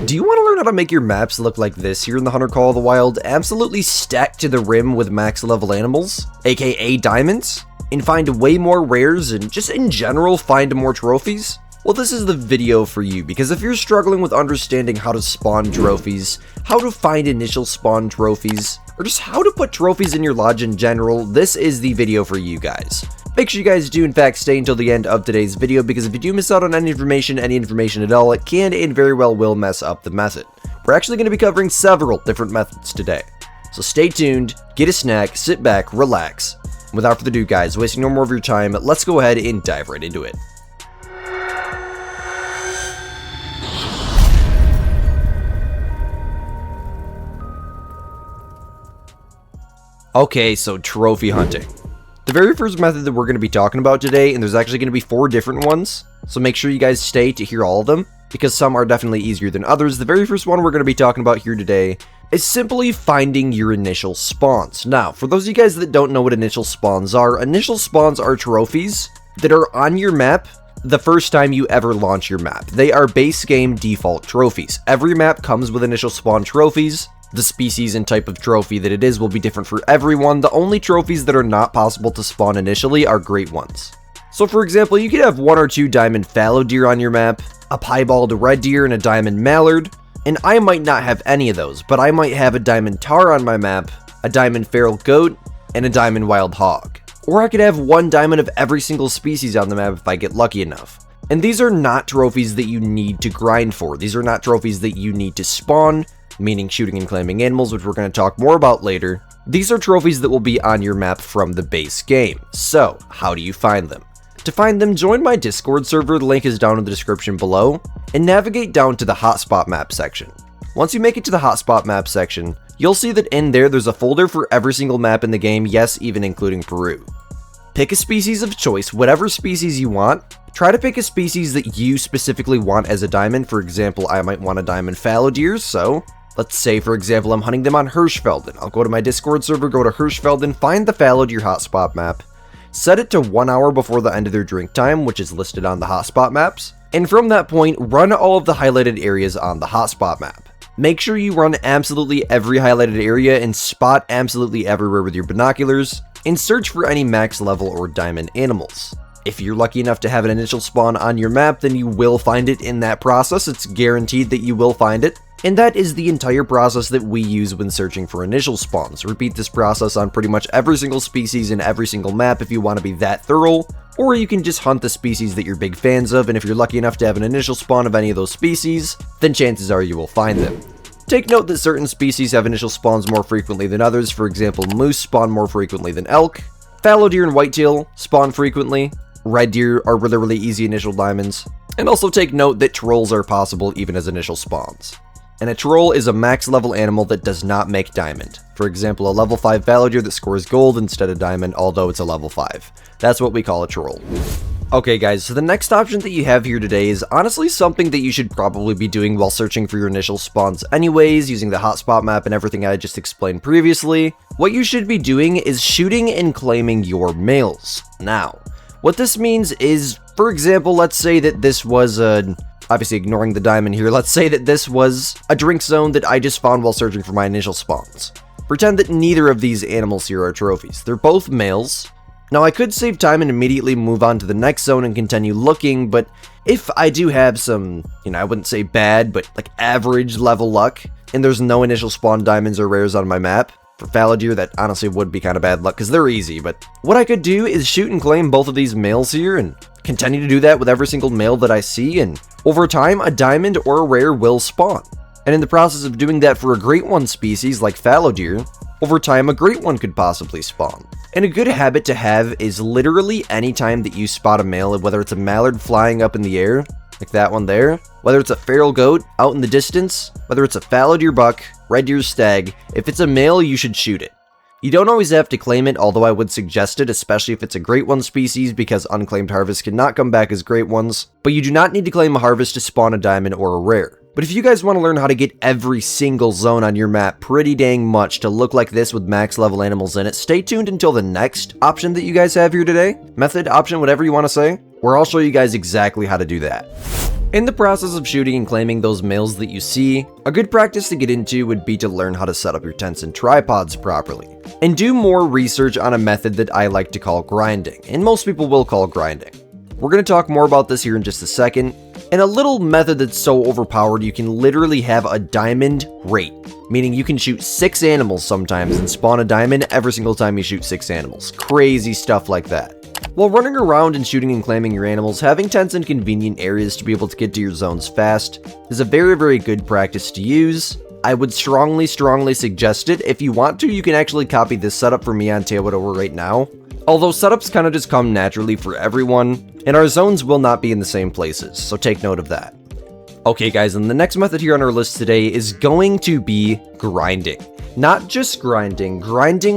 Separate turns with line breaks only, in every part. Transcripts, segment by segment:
Do you want to learn how to make your maps look like this here in the Hunter Call of the Wild, absolutely stacked to the rim with max level animals, aka diamonds, and find way more rares and just in general find more trophies? Well, this is the video for you, because if you're struggling with understanding how to spawn trophies, how to find initial spawn trophies, or just how to put trophies in your lodge in general, this is the video for you guys. Make sure you guys do in fact stay until the end of today's video, because if you do miss out on any information at all, it can and very well will mess up the method. We're actually going to be covering several different methods today. So stay tuned, get a snack, sit back, relax. Without further ado guys, wasting no more of your time, let's go ahead and dive right into it. Okay, so trophy hunting. The very first method that we're going to be talking about today, and there's actually going to be 4 different ones, so make sure you guys stay to hear all of them, because some are definitely easier than others. The very first one we're going to be talking about here today is simply finding your initial spawns. Now, for those of you guys that don't know what initial spawns are trophies that are on your map the first time you ever launch your map. They are base game default trophies. Every map comes with initial spawn trophies. The species and type of trophy that it is will be different for everyone. The only trophies that are not possible to spawn initially are great ones. So for example, you could have 1 or 2 diamond fallow deer on your map, a piebald red deer, and a diamond mallard, and I might not have any of those, but I might have a diamond tar on my map, a diamond feral goat, and a diamond wild hog. Or I could have 1 diamond of every single species on the map if I get lucky enough. And these are not trophies that you need to grind for. These are not trophies that you need to spawn, meaning shooting and claiming animals, which we're going to talk more about later. These are trophies that will be on your map from the base game. So, how do you find them? To find them, join my Discord server, the link is down in the description below, and navigate down to the hotspot map section. Once you make it to the hotspot map section, you'll see that in there's a folder for every single map in the game, yes, even including Peru. Pick a species of choice, whatever species you want. Try to pick a species that you specifically want as a diamond. For example, I might want a diamond fallow deer, so let's say, for example, I'm hunting them on Hirschfelden. I'll go to my Discord server, go to Hirschfelden, find the fallow deer hotspot map, set it to 1 hour before the end of their drink time, which is listed on the hotspot maps, and from that point, run all of the highlighted areas on the hotspot map. Make sure you run absolutely every highlighted area and spot absolutely everywhere with your binoculars, and search for any max level or diamond animals. If you're lucky enough to have an initial spawn on your map, then you will find it in that process. It's guaranteed that you will find it. And that is the entire process that we use when searching for initial spawns. Repeat this process on pretty much every single species in every single map if you want to be that thorough, or you can just hunt the species that you're big fans of, and if you're lucky enough to have an initial spawn of any of those species, then chances are you will find them. Take note that certain species have initial spawns more frequently than others. For example, moose spawn more frequently than elk, fallow deer and whitetail spawn frequently, red deer are really easy initial diamonds, and also take note that trolls are possible even as initial spawns. And a troll is a max level animal that does not make diamond. For example, a level 5 fallow deer that scores gold instead of diamond, although it's a level 5. That's what we call a troll. Okay guys, so the next option that you have here today is honestly something that you should probably be doing while searching for your initial spawns anyways, using the hotspot map and everything I just explained previously. What you should be doing is shooting and claiming your males. Now, what this means is, for example, let's say that this was obviously ignoring the diamond here, let's say that this was a drink zone that I just found while searching for my initial spawns. Pretend that neither of these animals here are trophies. They're both males. Now I could save time and immediately move on to the next zone and continue looking, but if I do have some, I wouldn't say bad, but like average level luck, and there's no initial spawn diamonds or rares on my map, for fallow deer that honestly would be kind of bad luck because they're easy, but what I could do is shoot and claim both of these males here and continue to do that with every single male that I see, and over time a diamond or a rare will spawn. And in the process of doing that for a great one species like fallow deer, over time a great one could possibly spawn. And a good habit to have is literally any time that you spot a male, whether it's a mallard flying up in the air, like that one there, whether it's a feral goat out in the distance, whether it's a fallow deer buck, red deer stag, if it's a male you should shoot it. You don't always have to claim it, although I would suggest it, especially if it's a great one species, because unclaimed harvests cannot come back as great ones, but you do not need to claim a harvest to spawn a diamond or a rare. But if you guys want to learn how to get every single zone on your map pretty dang much to look like this with max level animals in it, stay tuned until the next option that you guys have here today. Method, option, whatever you want to say. where I'll show you guys exactly how to do that. In the process of shooting and claiming those males that you see, a good practice to get into would be to learn how to set up your tents and tripods properly, and do more research on a method that I like to call grinding, and most people will call grinding. We're going to talk more about this here in just a second, and a little method that's so overpowered you can literally have a diamond rate, meaning you can shoot 6 animals sometimes and spawn a diamond every single time you shoot 6 animals. Crazy stuff like that. While running around and shooting and claiming your animals, having tents in convenient areas to be able to get to your zones fast is a very good practice to use. I would strongly suggest it. If you want to, you can actually copy this setup from me on Tailwood right now. Although setups kind of just come naturally for everyone, and our zones will not be in the same places, so take note of that. Okay guys, and the next method here on our list today is going to be grinding. Not just grinding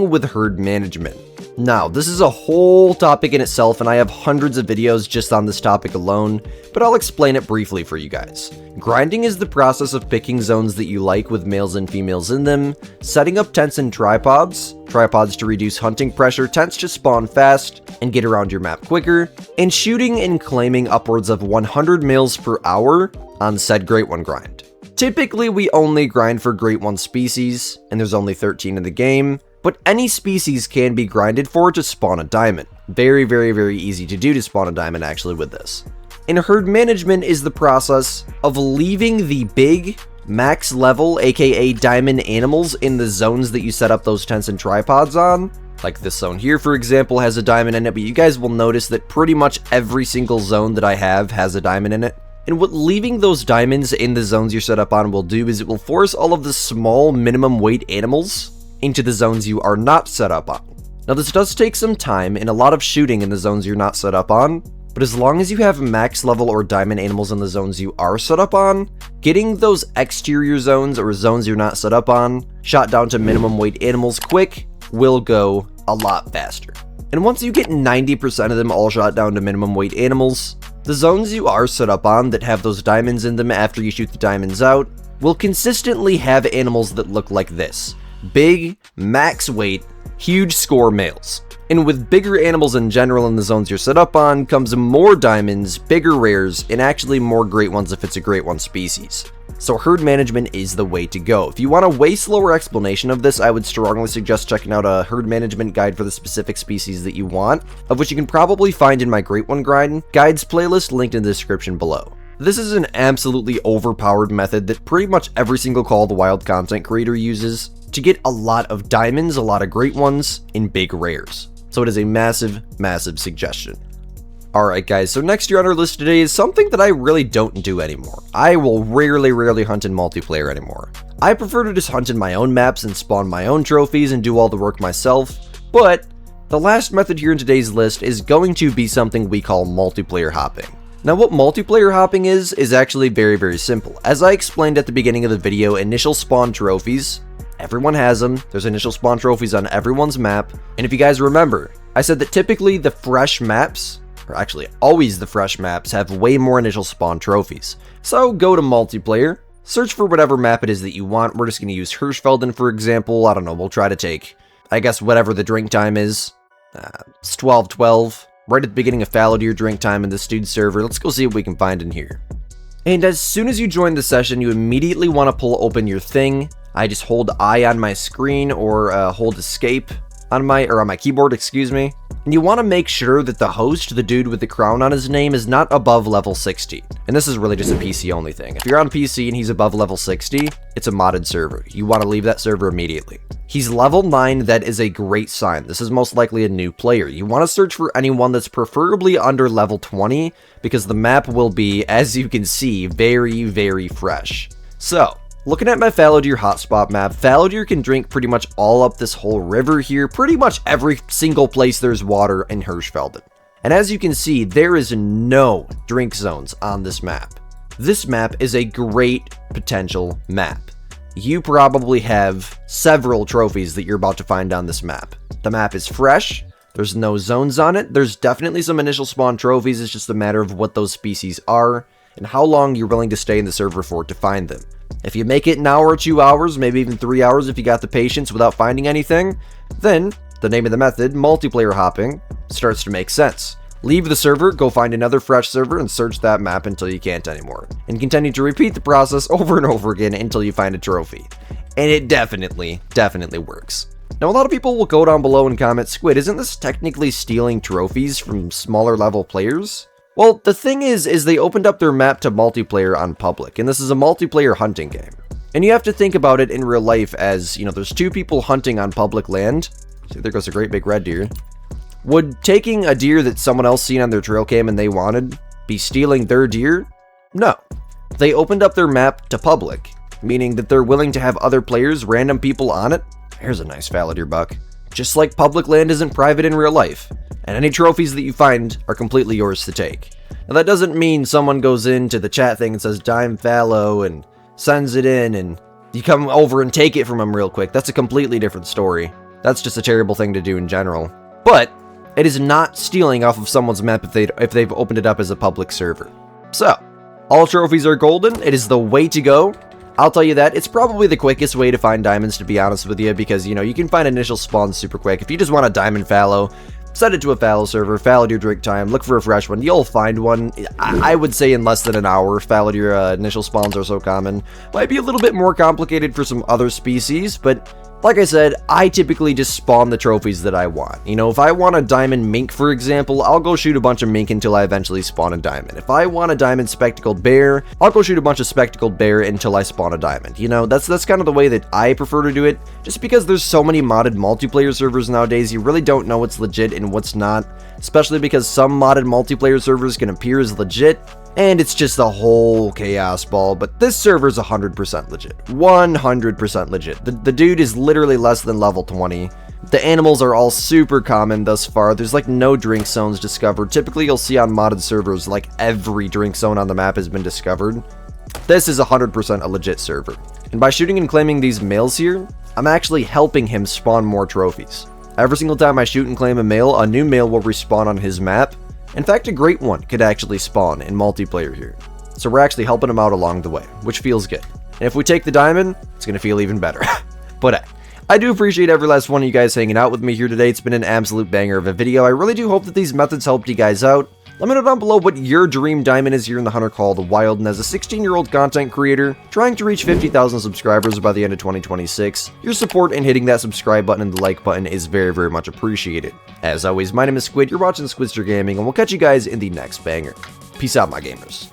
with herd management. Now, this is a whole topic in itself, and I have hundreds of videos just on this topic alone, but I'll explain it briefly for you guys. Grinding is the process of picking zones that you like with males and females in them, setting up tents and tripods to reduce hunting pressure, tents to spawn fast and get around your map quicker, and shooting and claiming upwards of 100 males per hour on said Great One grind. Typically, we only grind for Great One species, and there's only 13 in the game, but any species can be grinded for to spawn a diamond. Very easy to do to spawn a diamond actually with this. And herd management is the process of leaving the big max level, aka diamond animals in the zones that you set up those tents and tripods on. Like this zone here, for example, has a diamond in it, but you guys will notice that pretty much every single zone that I have has a diamond in it. And what leaving those diamonds in the zones you're set up on will do is it will force all of the small minimum weight animals into the zones you are not set up on. Now this does take some time and a lot of shooting in the zones you're not set up on, but as long as you have max level or diamond animals in the zones you are set up on, getting those exterior zones or zones you're not set up on shot down to minimum weight animals quick will go a lot faster. And once you get 90% of them all shot down to minimum weight animals, the zones you are set up on that have those diamonds in them after you shoot the diamonds out will consistently have animals that look like this. Big, max weight, huge score males. And with bigger animals in general in the zones you're set up on comes more diamonds, bigger rares, and actually more Great Ones if it's a Great One species. So herd management is the way to go. If you want a way slower explanation of this, I would strongly suggest checking out a herd management guide for the specific species that you want, of which you can probably find in my Great One Grind guides playlist linked in the description below. This is an absolutely overpowered method that pretty much every single Call of the Wild content creator uses to get a lot of diamonds, a lot of Great Ones, and big rares. So it is a massive suggestion. Alright guys, so next year on our list today is something that I really don't do anymore. I will rarely hunt in multiplayer anymore. I prefer to just hunt in my own maps and spawn my own trophies and do all the work myself, but the last method here in today's list is going to be something we call multiplayer hopping. Now what multiplayer hopping is actually very simple. As I explained at the beginning of the video, initial spawn trophies, everyone has them. There's initial spawn trophies on everyone's map. And if you guys remember, I said that typically the fresh maps, or actually always the fresh maps, have way more initial spawn trophies. So go to multiplayer, search for whatever map it is that you want. We're just going to use Hirschfelden, for example. I don't know, we'll try to take, I guess, whatever the drink time is. It's 12:12, right at the beginning of fallow deer drink time in this dude's server. Let's go see what we can find in here. And as soon as you join the session, you immediately want to pull open your thing. I just hold I on my screen or hold escape on my keyboard, excuse me. And you want to make sure that the host, the dude with the crown on his name, is not above level 60. And this is really just a PC only thing. If you're on PC and he's above level 60, it's a modded server. You want to leave that server immediately. He's level 9, that is a great sign. This is most likely a new player. You want to search for anyone that's preferably under level 20, because the map will be, as you can see, very fresh. So, looking at my fallow deer hotspot map, fallow deer can drink pretty much all up this whole river here, pretty much every single place there's water in Hirschfelden. And as you can see, there is no drink zones on this map. This map is a great potential map. You probably have several trophies that you're about to find on this map. The map is fresh, there's no zones on it, there's definitely some initial spawn trophies, it's just a matter of what those species are, and how long you're willing to stay in the server for to find them. If you make it an hour or 2 hours, maybe even 3 hours if you got the patience without finding anything, then the name of the method, multiplayer hopping, starts to make sense. Leave the server, go find another fresh server, and search that map until you can't anymore. And continue to repeat the process over and over again until you find a trophy. And it definitely works. Now, a lot of people will go down below and comment, Squid, isn't this technically stealing trophies from smaller level players? Well, the thing is they opened up their map to multiplayer on public, and this is a multiplayer hunting game. And you have to think about it in real life as, there's two people hunting on public land. See, there goes a great big red deer. Would taking a deer that someone else seen on their trail cam and they wanted be stealing their deer? No. They opened up their map to public, meaning that they're willing to have other players, random people on it. Here's a nice fallow deer buck. Just like public land isn't private in real life, and any trophies that you find are completely yours to take. Now that doesn't mean someone goes into the chat thing and says dime fallow and sends it in and you come over and take it from them real quick. That's a completely different story. That's just a terrible thing to do in general. But it is not stealing off of someone's map if they've opened it up as a public server. So, all trophies are golden. It is the way to go. I'll tell you that. It's probably the quickest way to find diamonds, to be honest with you, because, you can find initial spawns super quick. If you just want a diamond fallow, set it to a fallow server, fallow deer drink time, look for a fresh one. You'll find one, I would say, in less than an hour. Fallow deer initial spawns are so common. Might be a little bit more complicated for some other species, but like I said, I typically just spawn the trophies that I want. If I want a diamond mink, for example, I'll go shoot a bunch of mink until I eventually spawn a diamond. If I want a diamond spectacled bear, I'll go shoot a bunch of spectacled bear until I spawn a diamond. That's kind of the way that I prefer to do it, just because there's so many modded multiplayer servers nowadays, you really don't know what's legit and what's not, especially because some modded multiplayer servers can appear as legit, and it's just a whole chaos ball. But this server is 100% legit. 100% legit. The dude is literally less than level 20. The animals are all super common thus far. There's like no drink zones discovered. Typically you'll see on modded servers like every drink zone on the map has been discovered. This is 100% a legit server. And by shooting and claiming these males here, I'm actually helping him spawn more trophies. Every single time I shoot and claim a male, a new male will respawn on his map. In fact, a great one could actually spawn in multiplayer here. So we're actually helping him out along the way, which feels good. And if we take the diamond, it's going to feel even better. But I do appreciate every last one of you guys hanging out with me here today. It's been an absolute banger of a video. I really do hope that these methods helped you guys out. Let me know down below what your dream diamond is here in the Hunter Call of the Wild, and as a 16-year-old content creator trying to reach 50,000 subscribers by the end of 2026, your support and hitting that subscribe button and the like button is very, very much appreciated. As always, my name is Squid, you're watching Squidster Gaming, and we'll catch you guys in the next banger. Peace out, my gamers.